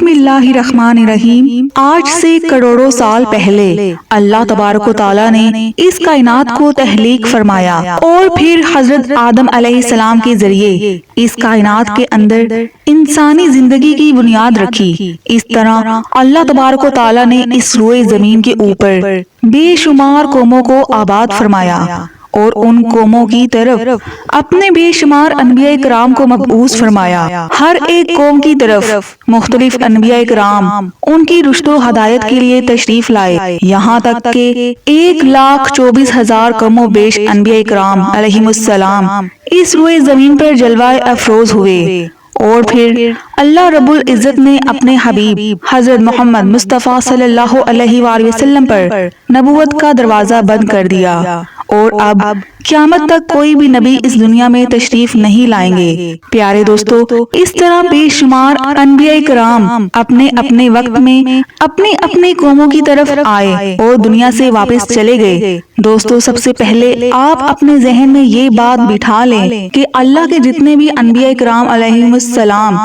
بسم اللہ الرحمن الرحیم۔ آج سے کروڑوں سال پہلے اللہ تبارک و تعالیٰ نے اس کائنات کو تخلیق فرمایا اور پھر حضرت آدم علیہ السلام کے ذریعے اس کائنات کے اندر انسانی زندگی کی بنیاد رکھی۔ اس طرح اللہ تبارک و تعالیٰ نے اس روئے زمین کے اوپر بے شمار قوموں کو آباد فرمایا اور ان قوموں کی طرف اپنے بے شمار انبیاء کرام کو مبعوث فرمایا۔ ہر ایک قوم کی طرف مختلف انبیاء کرام ان کی رشد و ہدایت کے لیے تشریف لائے، یہاں تک کہ 1,24,000 کم و بیش انبیاء کرام علیہم السلام اس روئے زمین پر جلوہ افروز ہوئے۔ اور پھر اللہ رب العزت نے اپنے حبیب حضرت محمد مصطفیٰ صلی اللہ علیہ وآلہ وسلم پر نبوت کا دروازہ بند کر دیا، اور اب قیامت تک کوئی بھی نبی اس دنیا میں تشریف نہیں لائیں گے۔ پیارے دوستو، اس طرح بے شمار انبیاء کرام اپنے اپنے وقت میں اپنی اپنی قوموں کی طرف آئے اور دنیا سے واپس چلے گئے۔ دوستو، سب سے پہلے آپ اپنے ذہن میں یہ بات بٹھا لیں کہ اللہ کے جتنے بھی انبیاء کرام علیہم السلام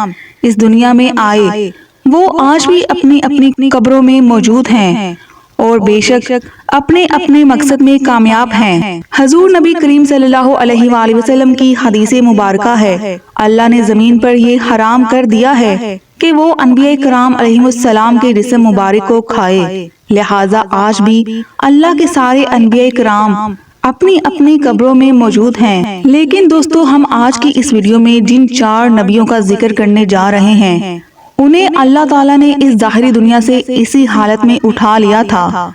اس دنیا میں آئے وہ آج بھی اپنی اپنی قبروں میں موجود ہیں اور بے شک اپنے اپنے مقصد میں کامیاب ہیں۔ حضور نبی کریم صلی اللہ علیہ وآلہ وسلم کی حدیث مبارکہ ہے، اللہ نے زمین پر یہ حرام کر دیا ہے کہ وہ انبیاء کرام علیہ السلام کے جسم مبارک کو کھائے، لہٰذا آج بھی اللہ کے سارے انبیاء کرام اپنی اپنی قبروں میں موجود ہیں۔ لیکن دوستو، ہم آج کی اس ویڈیو میں جن 4 نبیوں کا ذکر کرنے جا رہے ہیں انہیں اللہ تعالیٰ نے اس ظاہری دنیا سے اسی حالت میں اٹھا لیا تھا،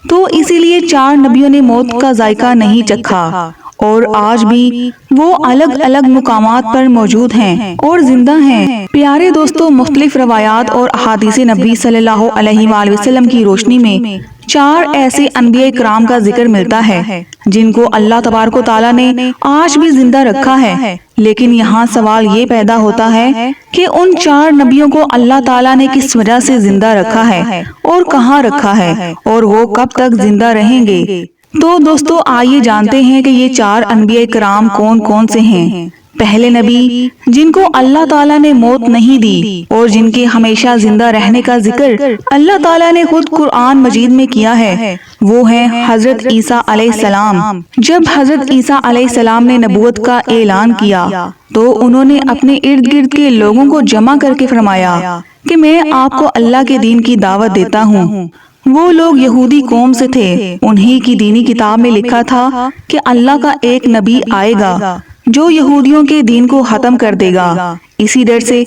تو اسی لیے 4 نبیوں نے موت کا ذائقہ نہیں چکھا اور آج بھی وہ الگ الگ مقامات پر موجود ہیں اور زندہ ہیں۔ پیارے دوستو، مختلف روایات اور احادیث نبی صلی اللہ علیہ وآلہ وسلم کی روشنی میں 4 ایسے انبیاء کرام کا ذکر ملتا ہے جن کو اللہ تبارک و تعالیٰ نے آج بھی زندہ رکھا ہے۔ لیکن یہاں سوال یہ پیدا ہوتا ہے کہ ان 4 نبیوں کو اللہ تعالیٰ نے کس وجہ سے زندہ رکھا ہے اور کہاں رکھا ہے اور وہ کب تک زندہ رہیں گے؟ تو دوستو، آئیے جانتے ہیں کہ یہ 4 انبیاء کرام کون کون سے ہیں۔ پہلے نبی جن کو اللہ تعالیٰ نے موت نہیں دی اور جن کے ہمیشہ زندہ رہنے کا ذکر اللہ تعالیٰ نے خود قرآن مجید میں کیا ہے، وہ ہیں حضرت عیسیٰ علیہ السلام۔ جب حضرت عیسیٰ علیہ السلام نے نبوت کا اعلان کیا تو انہوں نے اپنے ارد گرد کے لوگوں کو جمع کر کے فرمایا کہ میں آپ کو اللہ کے دین کی دعوت دیتا ہوں۔ وہ لوگ یہودی قوم سے تھے، انہی کی دینی کتاب میں لکھا تھا کہ اللہ کا ایک نبی آئے گا جو یہودیوں کے دین کو ختم کر دے گا۔ اسی ڈر سے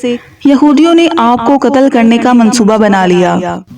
یہودیوں نے آپ کو قتل کرنے کا منصوبہ بنا لیا۔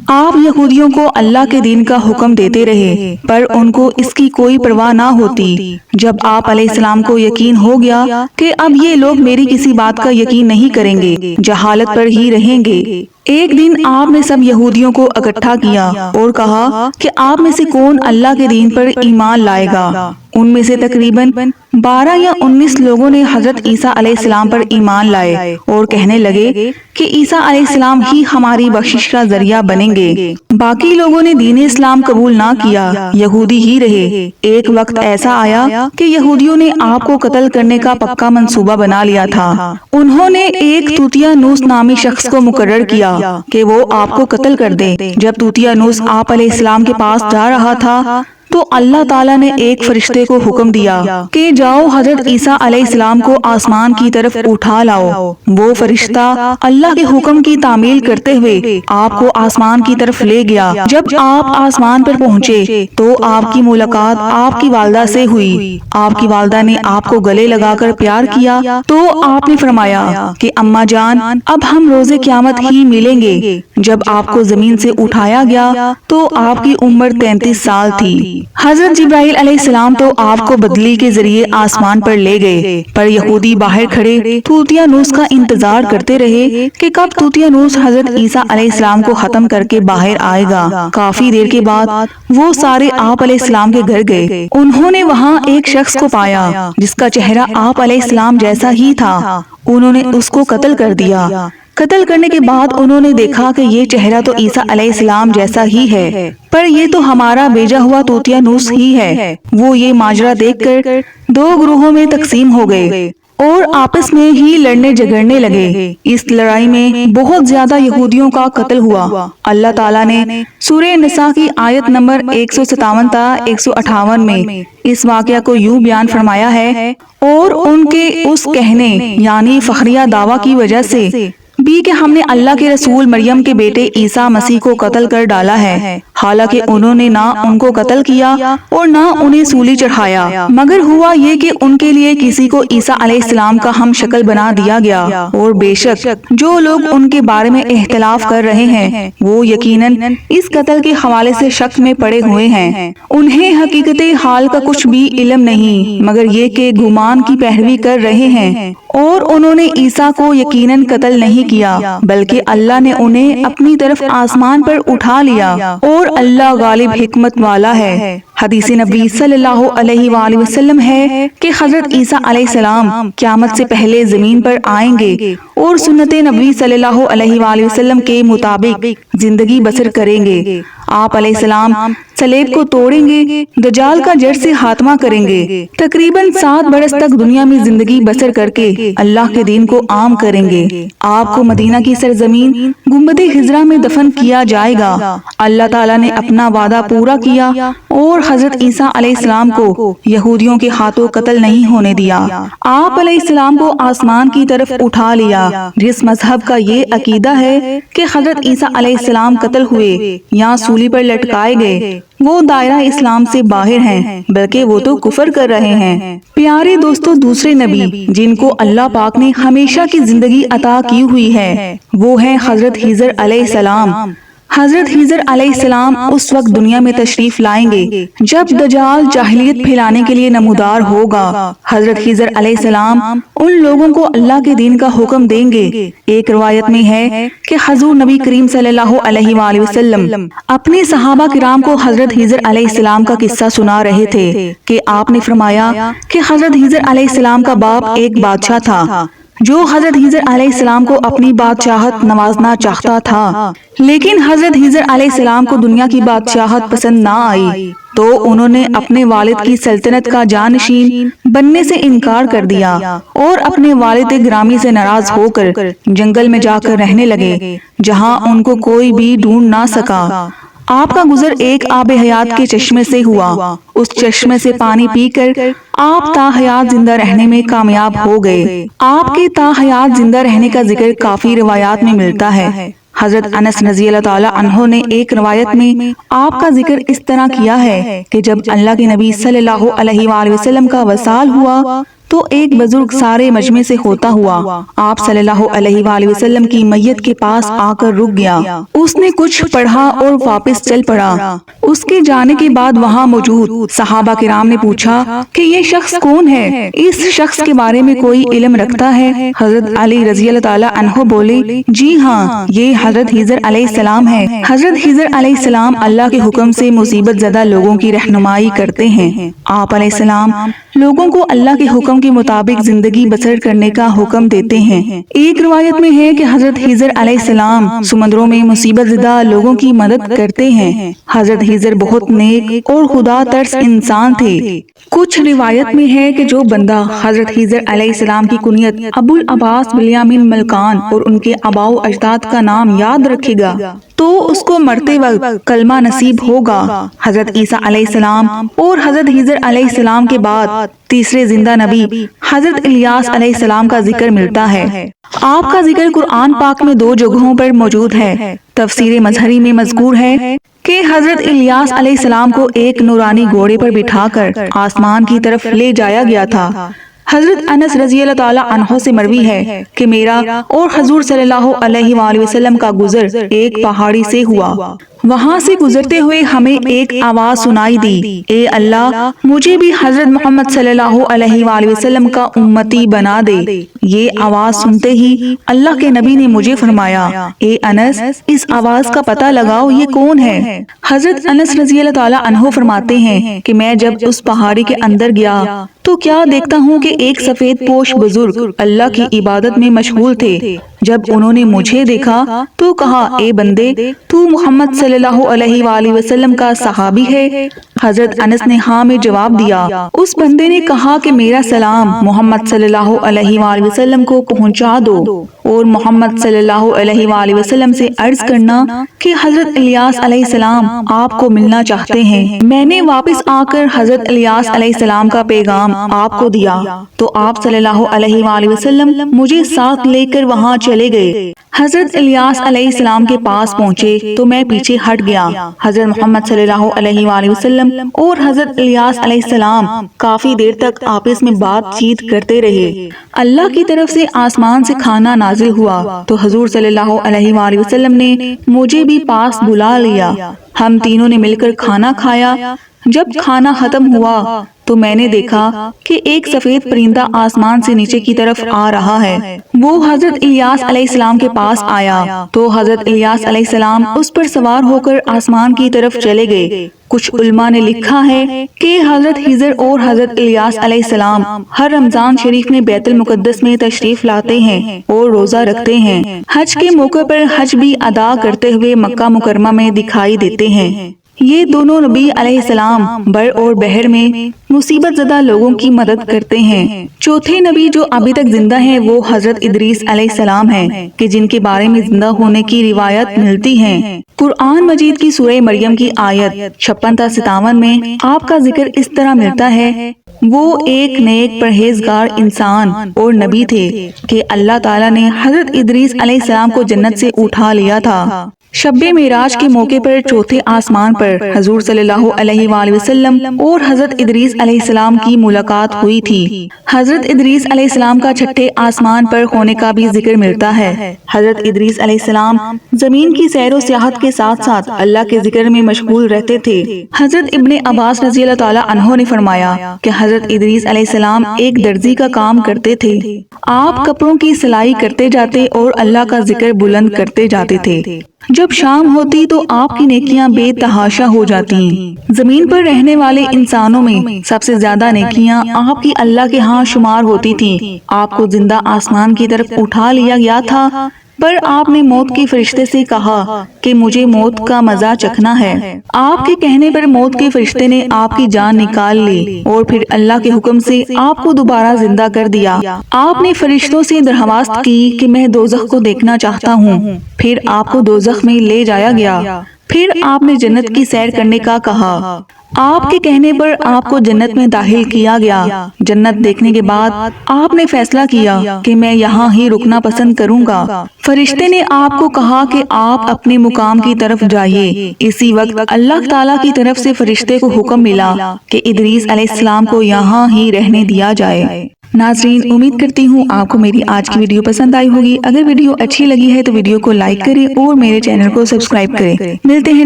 آپ یہودیوں کو اللہ کے دین کا حکم دیتے رہے پر ان کو اس کی کوئی پرواہ نہ ہوتی۔ جب آپ علیہ السلام کو یقین ہو گیا کہ اب یہ لوگ میری کسی بات کا یقین نہیں کریں گے، جہالت پر ہی رہیں گے، ایک دن آپ نے سب یہودیوں کو اکٹھا کیا اور کہا کہ آپ میں سے کون اللہ کے دین پر ایمان لائے گا۔ ان میں سے تقریباً 12 یا 19 لوگوں نے حضرت عیسیٰ علیہ السلام پر ایمان لائے اور کہنے لگے کہ عیسیٰ علیہ السلام ہی ہماری بخشش کا ذریعہ بنیں گے۔ باقی لوگوں نے دین اسلام قبول نہ کیا، یہودی ہی رہے۔ ایک وقت ایسا آیا کہ یہودیوں نے آپ کو قتل کرنے کا پکا منصوبہ بنا لیا تھا۔ انہوں نے ایک طوطیانوس نامی شخص کو مقرر کیا کہ وہ آپ کو قتل کر دے۔ جب طوطیانوس آپ علیہ السلام کے پاس جا رہا تھا تو اللہ تعالیٰ نے ایک فرشتے کو حکم دیا کہ جاؤ حضرت عیسیٰ علیہ السلام کو آسمان کی طرف اٹھا لاؤ۔ وہ فرشتہ اللہ کے حکم کی تعمیل کرتے ہوئے آپ کو آسمان کی طرف لے گیا۔ جب آپ آسمان پر پہنچے تو آپ کی ملاقات آپ کی والدہ سے ہوئی۔ آپ کی والدہ نے آپ کو گلے لگا کر پیار کیا تو آپ نے فرمایا کہ اماں جان، اب ہم روز قیامت ہی ملیں گے۔ جب آپ کو زمین سے اٹھایا گیا تو آپ کی عمر 33 سال تھی۔ حضرت جبرائیل علیہ السلام تو آپ کو بدلی کے ذریعے آسمان پر لے گئے، پر یہودی باہر کھڑے طوطیانوس کا انتظار کرتے رہے کہ کب طوطیانوس حضرت عیسیٰ علیہ السلام کو ختم کر کے باہر آئے گا۔ کافی دیر کے بعد وہ سارے آپ علیہ السلام کے گھر گئے۔ انہوں نے وہاں ایک شخص کو پایا جس کا چہرہ آپ علیہ السلام جیسا ہی تھا۔ انہوں نے اس کو قتل کر دیا۔ قتل کرنے کے بعد انہوں نے دیکھا کہ یہ چہرہ تو عیسیٰ علیہ السلام جیسا ہی ہے، پر یہ تو ہمارا بھیجا ہوا طوطیانوس ہی ہے۔ وہ یہ ماجرا دیکھ کر 2 گروہوں میں تقسیم ہو گئے۔ اور آپس میں ہی لڑنے جھگڑنے لگے۔ اس لڑائی میں بہت زیادہ یہودیوں کا قتل ہوا۔ اللہ تعالیٰ نے سورہ نساء کی آیت نمبر 157 تا 158 میں اس واقعہ کو یوں بیان فرمایا ہے، اور ان کے اس کہنے یعنی فخریہ دعویٰ کی وجہ سے بھی کہ ہم نے اللہ کے رسول مریم کے بیٹے عیسیٰ مسیح کو قتل کر ڈالا ہے، حالانکہ انہوں نے نہ ان کو قتل کیا اور نہ انہیں سولی چڑھایا، مگر ہوا یہ کہ ان کے لیے کسی کو عیسیٰ علیہ السلام کا ہم شکل بنا دیا گیا۔ اور بے شک جو لوگ ان کے بارے میں اختلاف کر رہے ہیں وہ یقیناً اس قتل کے حوالے سے شک میں پڑے ہوئے ہیں۔ انہیں حقیقت حال کا کچھ بھی علم نہیں مگر یہ کہ گمان کی پیروی کر رہے ہیں، اور انہوں نے عیسیٰ کو یقیناً قتل نہیں کیا بلکہ اللہ نے انہیں اپنی طرف آسمان پر اٹھا لیا، اور اللہ غالب حکمت والا ہے۔ حدیث نبی صلی اللہ علیہ وآلہ وسلم ہے کہ حضرت عیسیٰ علیہ السلام قیامت سے پہلے زمین پر آئیں گے اور سنت نبی صلی اللہ علیہ وآلہ وسلم کے مطابق زندگی بسر کریں گے۔ آپ علیہ السلام صلیب کو توڑیں گے، دجال کا جڑ سے خاتمہ کریں گے، تقریباً 7 برس تک دنیا میں زندگی بسر کر کے اللہ کے دین کو عام کریں گے۔ آپ کو مدینہ کی سرزمین گنبد خضرا میں دفن کیا جائے گا۔ اللہ تعالیٰ نے اپنا وعدہ پورا کیا اور حضرت عیسیٰ علیہ السلام کو یہودیوں کے ہاتھوں قتل نہیں ہونے دیا۔ آپ علیہ السلام کو آسمان کی طرف اٹھا لیا۔ جس مذہب کا یہ عقیدہ ہے کہ حضرت عیسیٰ علیہ السلام قتل ہوئے یا سولی پر لٹکائے گئے وہ دائرہ اسلام سے باہر ہیں بلکہ وہ تو کفر کر رہے ہیں۔ پیارے دوستو، دوسرے نبی جن کو اللہ پاک نے ہمیشہ کی زندگی عطا کی ہوئی ہے وہ ہے حضرت خضر علیہ السلام۔ حضرت خضر علیہ السلام اس وقت دنیا میں تشریف لائیں گے جب دجال جاہلیت پھیلانے کے لیے نمودار ہوگا۔ حضرت خضر علیہ السلام ان لوگوں کو اللہ کے دین کا حکم دیں گے۔ ایک روایت میں ہے کہ حضور نبی کریم صلی اللہ علیہ وآلہ وسلم اپنے صحابہ کرام کو حضرت خضر علیہ السلام کا قصہ سنا رہے تھے کہ آپ نے فرمایا کہ حضرت خضر علیہ السلام کا باپ ایک بادشاہ تھا جو حضرت خضر علیہ السلام کو اپنی بادشاہت نوازنا چاہتا تھا، لیکن حضرت خضر علیہ السلام کو دنیا کی بادشاہت پسند نہ آئی تو انہوں نے اپنے والد کی سلطنت کا جانشین بننے سے انکار کر دیا اور اپنے والد گرامی سے ناراض ہو کر جنگل میں جا کر رہنے لگے جہاں ان کو کوئی بھی ڈھونڈ نہ سکا۔ آپ کا گزر ایک آب حیات کے چشمے سے ہوا۔ اس چشمے سے پانی پی کر آپ تا حیات زندہ رہنے میں کامیاب ہو گئے۔ آپ کے تا حیات زندہ رہنے کا ذکر کافی روایات میں ملتا ہے۔ حضرت انس رضی اللہ تعالی عنہ نے ایک روایت میں آپ کا ذکر اس طرح کیا ہے کہ جب اللہ کے نبی صلی اللہ علیہ وآلہ وسلم کا وصال ہوا تو ایک بزرگ سارے مجمع سے ہوتا ہوا آپ صلی اللہ علیہ وآلہ وسلم کی میت کے پاس آ کر رک گیا۔ اس نے کچھ پڑھا اور واپس چل پڑا۔ اس کے جانے کے بعد وہاں موجود صحابہ کرام نے پوچھا کہ یہ شخص کون ہے؟ اس شخص کے بارے میں کوئی علم رکھتا ہے؟ حضرت علی رضی اللہ تعالی عنہ بولے، جی ہاں، یہ حضرت خضر علیہ السلام ہے۔ حضرت خضر علیہ السلام اللہ کے حکم سے مصیبت زدہ لوگوں کی رہنمائی کرتے ہیں۔ آپ علیہ السلام لوگوں کو اللہ کے حکم کے مطابق زندگی بسر کرنے کا حکم دیتے ہیں۔ ایک روایت میں ہے کہ حضرت خضر علیہ السلام سمندروں میں مصیبت زدہ لوگوں کی مدد کرتے ہیں۔ حضرت خضر بہت نیک اور خدا ترس انسان تھے۔ کچھ روایت میں ہے کہ جو بندہ حضرت خضر علیہ السلام کی کنیت ابو العباس بلیامین ملکان اور ان کے آباء و اجداد کا نام یاد رکھے گا تو اس کو مرتے وقت کلمہ نصیب ہوگا۔ حضرت عیسیٰ علیہ السلام اور حضرت خضر علیہ السلام کے بعد تیسرے زندہ نبی حضرت الیاس علیہ السلام کا ذکر ملتا ہے۔ آپ کا ذکر قرآن پاک میں 2 جگہوں پر موجود ہے۔ تفسیر مظہری میں مذکور ہے کہ حضرت الیاس علیہ السلام کو ایک نورانی گھوڑے پر بٹھا کر آسمان کی طرف لے جایا گیا تھا۔ حضرت انس رضی اللہ تعالی عنہ سے مروی ہے کہ میرا اور حضور صلی اللہ علیہ وآلہ وسلم کا گزر ایک پہاڑی سے ہوا۔ وہاں سے گزرتے ہوئے ہمیں ایک آواز سنائی دی، اے اللہ مجھے بھی حضرت محمد صلی اللہ علیہ وآلہ وسلم کا امتی بنا دے۔ یہ آواز سنتے ہی اللہ کے نبی نے مجھے فرمایا، اے انس اس آواز کا پتہ لگاؤ یہ کون ہے۔ حضرت انس رضی اللہ تعالی عنہ فرماتے ہیں کہ میں جب اس پہاڑی کے اندر گیا تو کیا دیکھتا ہوں کہ ایک سفید پوش بزرگ اللہ کی عبادت میں مشغول تھے۔ جب انہوں نے مجھے دیکھا تو کہا، اے بندے تو محمد صلی اللہ علیہ وآلہ وسلم کا صحابی ہے؟ حضرت انس نے ہاں میں جواب دیا۔ اس بندے نے کہا کہ میرا سلام محمد صلی اللہ علیہ وآلہ وسلم کو پہنچا دو، اور محمد صلی اللہ علیہ وآلہ وسلم سے عرض کرنا کہ حضرت الیاس علیہ السلام آپ کو ملنا چاہتے ہیں۔ میں نے واپس آ کر حضرت الیاس علیہ السلام کا پیغام آپ کو دیا تو آپ صلی اللہ علیہ وآلہ وسلم مجھے ساتھ لے کر وہاں چلے گئے۔ حضرت الیاس علیہ السلام کے پاس پہنچے تو میں پیچھے ہٹ گیا۔ حضرت محمد صلی اللہ علیہ وآلہ وسلم اور حضرت الیاس علیہ السلام کافی دیر تک آپس میں بات چیت کرتے رہے۔ اللہ کی طرف سے آسمان سے کھانا نازل ہوا تو حضور صلی اللہ علیہ وآلہ وسلم نے مجھے بھی پاس بلا لیا۔ ہم تینوں نے مل کر کھانا کھایا۔ جب کھانا ختم ہوا تو میں نے دیکھا کہ ایک سفید پرندہ آسمان سے نیچے کی طرف آ رہا ہے۔ وہ حضرت الیاس علیہ السلام کے پاس آیا تو حضرت الیاس علیہ السلام اس پر سوار ہو کر آسمان کی طرف چلے گئے۔ کچھ علماء نے لکھا ہے کہ حضرت خضر اور حضرت الیاس علیہ السلام ہر رمضان شریف میں بیت المقدس میں تشریف لاتے ہیں اور روزہ رکھتے ہیں۔ حج کے موقع پر حج بھی ادا کرتے ہوئے مکہ مکرمہ میں دکھائی دیتے ہیں۔ یہ دونوں نبی علیہ السلام بر اور بحر میں مصیبت زدہ لوگوں کی مدد کرتے ہیں۔ چوتھے نبی جو ابھی تک زندہ ہیں وہ حضرت ادریس علیہ السلام ہیں کہ جن کے بارے میں زندہ ہونے کی روایت ملتی ہے۔ قرآن مجید کی سورہ مریم کی آیت 56 تا 57 میں آپ کا ذکر اس طرح ملتا ہے، وہ ایک نیک پرہیزگار انسان اور نبی تھے کہ اللہ تعالیٰ نے حضرت ادریس علیہ السلام کو جنت سے اٹھا لیا تھا۔ شب معراج کے موقع پر چوتھے آسمان پر حضور صلی اللہ علیہ وآلہ وسلم اور حضرت ادریس علیہ السلام کی ملاقات ہوئی تھی۔ حضرت ادریس علیہ السلام کا چھٹے آسمان پر ہونے کا بھی ذکر ملتا ہے۔ حضرت ادریس علیہ السلام زمین کی سیر و سیاحت کے ساتھ ساتھ اللہ کے ذکر میں مشغول رہتے تھے۔ حضرت ابن عباس رضی اللہ تعالیٰ عنہ نے فرمایا کہ حضرت ادریس علیہ السلام ایک درزی کا کام کرتے تھے۔ آپ کپڑوں کی سلائی کرتے جاتے اور اللہ کا ذکر بلند کرتے جاتے تھے۔ جب شام ہوتی تو آپ کی نیکیاں بے تحاشا ہو جاتی ہیں۔ زمین پر رہنے والے انسانوں میں سب سے زیادہ نیکیاں آپ کی اللہ کے ہاں شمار ہوتی تھیں۔ آپ کو زندہ آسمان کی طرف اٹھا لیا گیا تھا، پر آپ نے موت کے فرشتے سے کہا کہ مجھے موت کا مزہ چکھنا ہے۔ آپ کے کہنے پر موت کے فرشتے نے آپ کی جان نکال لی اور پھر اللہ کے حکم سے آپ کو دوبارہ زندہ کر دیا۔ آپ نے فرشتوں سے درخواست کی کہ میں دوزخ کو دیکھنا چاہتا ہوں، پھر آپ کو دوزخ میں لے جایا گیا۔ پھر آپ نے جنت کی سیر کرنے کا کہا۔ آپ کے کہنے پر آپ کو جنت میں داخل کیا گیا۔ جنت دیکھنے کے بعد آپ نے فیصلہ کیا کہ میں یہاں ہی رکنا پسند کروں گا۔ فرشتے نے آپ کو کہا کہ آپ اپنے مقام کی طرف جائیے۔ اسی وقت اللہ تعالیٰ کی طرف سے فرشتے کو حکم ملا کہ ادریس علیہ السلام کو یہاں ہی رہنے دیا جائے۔ ناظرین، امید کرتی ہوں آپ کو میری آج کی ویڈیو پسند آئی ہوگی۔ اگر ویڈیو اچھی لگی ہے تو ویڈیو کو لائک کریں اور میرے چینل کو سبسکرائب کریں۔ ملتے ہیں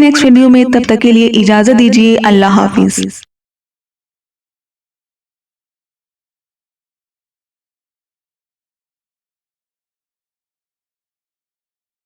نیکسٹ ویڈیو میں، تب تک کے لیے اجازت دیجیے۔ اللہ حافظ۔